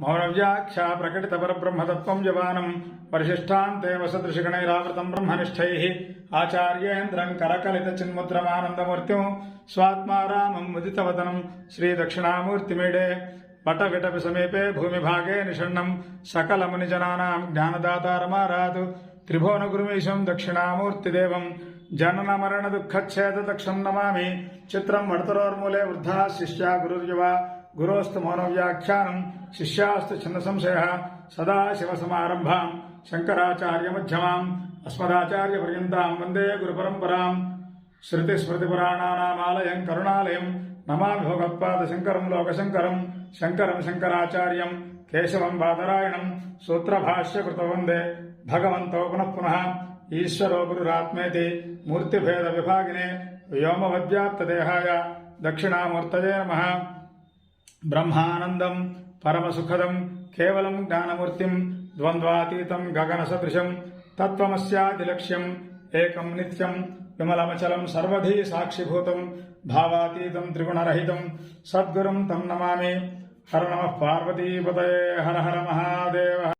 मौनव्याख्या प्रकटितपरब्रह्मतत्त्वं जवानं परिशिष्टान्ते वसदृशिगणैरावृतं ब्रह्मनिष्ठैः आचार्येन्द्रं करकलितचिन्मुद्रमानन्दमूर्तिं स्वात्मा रामं मुदितवदनं श्रीदक्षिणामूर्तिमीडे पटविटपि समीपे भूमिभागे निषण्णं सकलमुनिजनानां ज्ञानदातारमाराधु त्रिभुवनगुरुमीशं दक्षिणामूर्तिदेवं जननमरणदुःखच्छेददक्षं नमामि चित्रं वडतरोर्मूले वृद्धा शिष्या गुरुर्युवा गुरोस्तु मौनव्याख्यानं शिष्यास्तु छिन्नसंशयः सदाशिवसमारम्भां शङ्कराचार्यमध्यमाम् अस्मदाचार्यपर्यन्तां वन्दे गुरुपरम्परां श्रुतिस्मृतिपुराणानामालयं करुणालयं नमामि भगवत्पादशङ्करं लोकशङ्करं शङ्करं शङ्कराचार्यं केशवं बादरायणं सूत्रभाष्यकृतो वन्दे भगवन्तौ पुनः पुनः ईश्वरो गुरुरात्मेति मूर्तिभेदविभागिने व्योमवद्व्याप्तदेहाय दक्षिणामूर्तये नमः। ब्रह्मानन्दं परमसुखदं केवलं ज्ञानमूर्तिं द्वन्द्वातीतं गगनसदृशं तत्त्वमस्यादिलक्ष्यम् एकं नित्यं विमलमचलं सर्वधी साक्षिभूतं भावातीतं त्रिगुणरहितं सद्गुरुं तं नमामि। हर नमः पार्वतीपतये हर हर महादेव।